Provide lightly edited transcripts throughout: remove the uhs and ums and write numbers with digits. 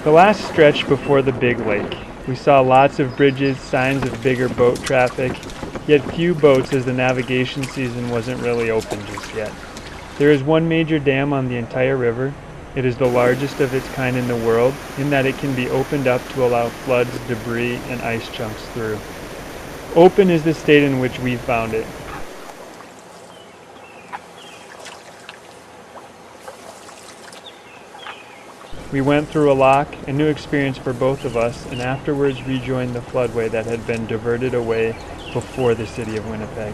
The last stretch before the big lake. We saw lots of bridges, signs of bigger boat traffic, yet few boats as the navigation season wasn't really open just yet. There is one major dam on the entire river. It is the largest of its kind in the world in that it can be opened up to allow floods, debris, and ice chunks through. Open is the state in which we found it. We went through a lock, a new experience for both of us, and afterwards rejoined the floodway that had been diverted away before the city of Winnipeg.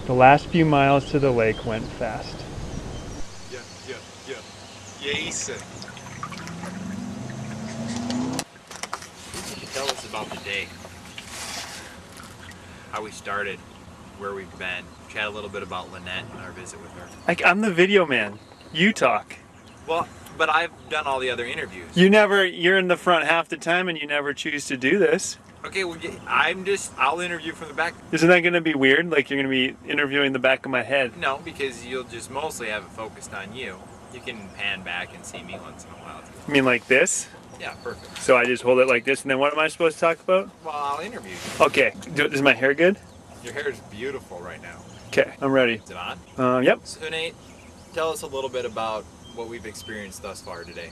The last few miles to the lake went fast. Jason. What can you tell us about the day? How we started, where we've been, chat a little bit about Lynette and our visit with her. I'm the video man. You talk. Well, but I've done all the other interviews. You're in the front half the time and you never choose to do this. Okay, well, I'll interview from the back. Isn't that going to be weird? Like you're going to be interviewing the back of my head? No, because you'll just mostly have it focused on you. You can pan back and see me once in a while. You mean like this? Yeah, perfect. So I just hold it like this and then what am I supposed to talk about? Well, I'll interview you. Okay. Is my hair good? Your hair is beautiful right now. Okay, I'm ready. Is it on? Yep. So Nate, tell us a little bit about what we've experienced thus far today.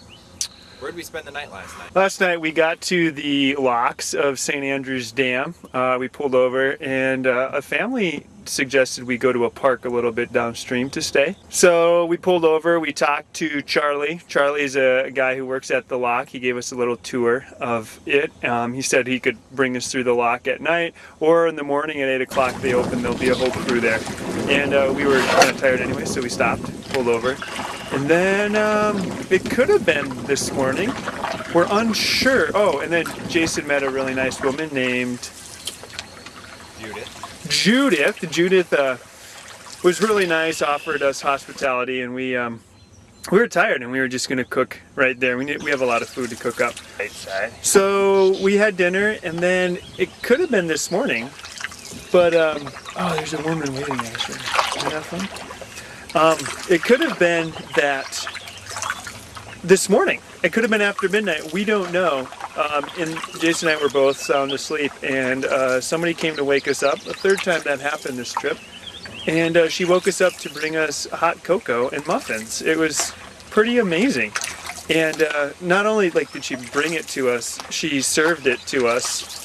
Where did we spend the night last night? Last night we got to the locks of St. Andrew's Dam. We pulled over and a family suggested we go to a park a little bit downstream to stay. So we pulled over, we talked to Charlie. Charlie's a guy who works at the lock. He gave us a little tour of it. He said he could bring us through the lock at night or in the morning at 8 o'clock they open, there'll be a whole crew there. And we were kind of tired anyway, so we stopped, pulled over. And then it could have been this morning. We're unsure. Oh, and then Jason met a really nice woman named Judith was really nice, offered us hospitality, and we were tired and we were just going to cook right there. We have a lot of food to cook up. So we had dinner, and then it could have been this morning, but oh, there's a woman waiting at us right now. Isn't that fun? It could have been that this morning. It could have been after midnight. We don't know. And Jason and I were both sound asleep, and somebody came to wake us up. The third time that happened this trip. And she woke us up to bring us hot cocoa and muffins. It was pretty amazing. And not only did she bring it to us, she served it to us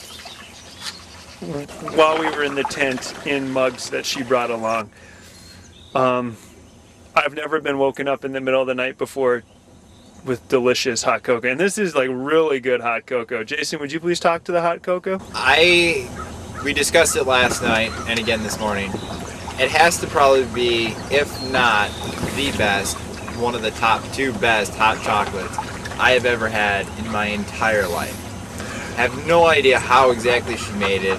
while we were in the tent in mugs that she brought along. I've never been woken up in the middle of the night before with delicious hot cocoa, and this is really good hot cocoa. Jason, would you please talk to the hot cocoa? We discussed it last night and again this morning. It has to probably be, if not the best, one of the top 2 best hot chocolates I have ever had in my entire life. I have no idea how exactly she made it,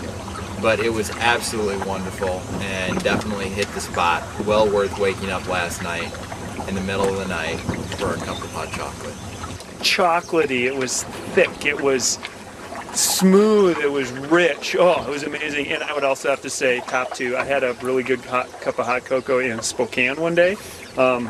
but it was absolutely wonderful and definitely hit the spot. Well worth waking up last night in the middle of the night for a cup of hot chocolate. Chocolatey, it was thick, it was smooth, it was rich. Oh, it was amazing. And I would also have to say, top 2, I had a really good cup of hot cocoa in Spokane one day. I'm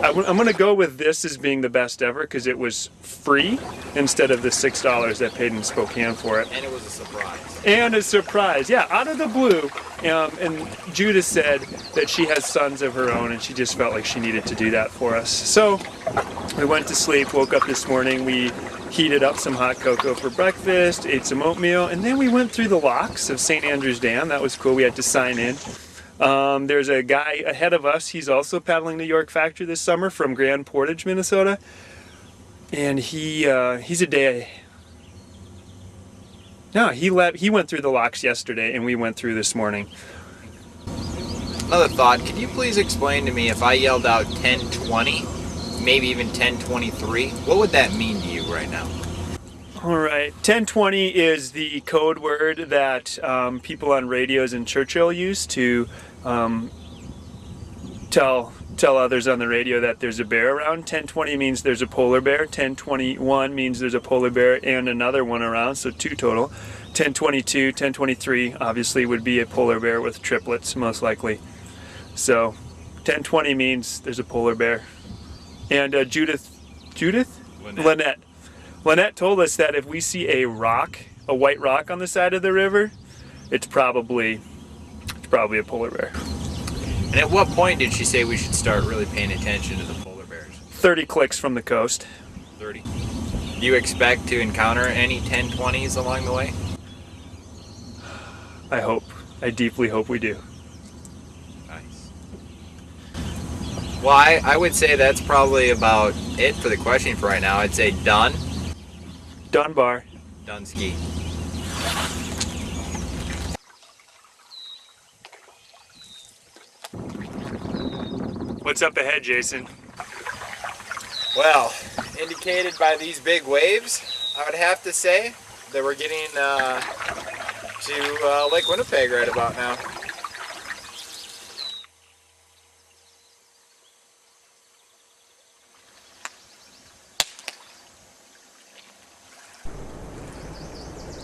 going to go with this as being the best ever because it was free instead of the $6 I paid in Spokane for it. And it was a surprise. And a surprise, yeah, out of the blue. And Judith said that she has sons of her own and she just felt like she needed to do that for us. So we went to sleep, woke up this morning, we heated up some hot cocoa for breakfast, ate some oatmeal, and then we went through the locks of St. Andrew's Dam. That was cool, we had to sign in. There's a guy ahead of us, he's also paddling the York Factory this summer from Grand Portage, Minnesota. And he's a day... No, he went through the locks yesterday and we went through this morning. Another thought, could you please explain to me if I yelled out 1020, maybe even 1023, what would that mean to you right now? All right, 1020 is the code word that people on radios in Churchill use to tell others on the radio that there's a bear around. 1020 means there's a polar bear. 1021 means there's a polar bear and another one around, so 2 total. 1022, 1023 obviously would be a polar bear with triplets, most likely. So 1020 means there's a polar bear. And Lynette told us that if we see a white rock on the side of the river, it's probably a polar bear. And at what point did she say we should start really paying attention to the polar bears? 30 clicks from the coast. 30. Do you expect to encounter any 1020s along the way? I hope. I deeply hope we do. Nice. Well, I would say that's probably about it for the questioning for right now. I'd say done. Done bar. Done ski. What's up ahead, Jason? Well, indicated by these big waves, I would have to say that we're getting to Lake Winnipeg right about now.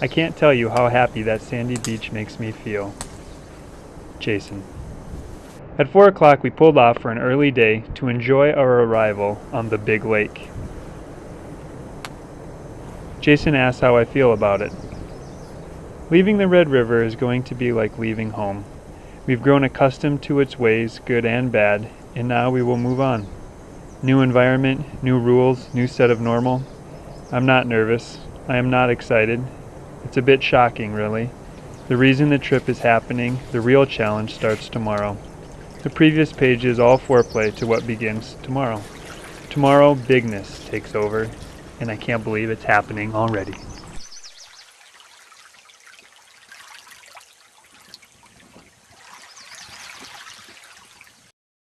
I can't tell you how happy that sandy beach makes me feel. Jason. At 4 o'clock we pulled off for an early day to enjoy our arrival on the big lake. Jason asks how I feel about it. Leaving the Red River is going to be like leaving home. We've grown accustomed to its ways, good and bad, and now we will move on. New environment, new rules, new set of normal. I'm not nervous. I am not excited. It's a bit shocking, really. The reason the trip is happening, the real challenge starts tomorrow. The previous page is all foreplay to what begins tomorrow. Tomorrow, bigness takes over, and I can't believe it's happening already.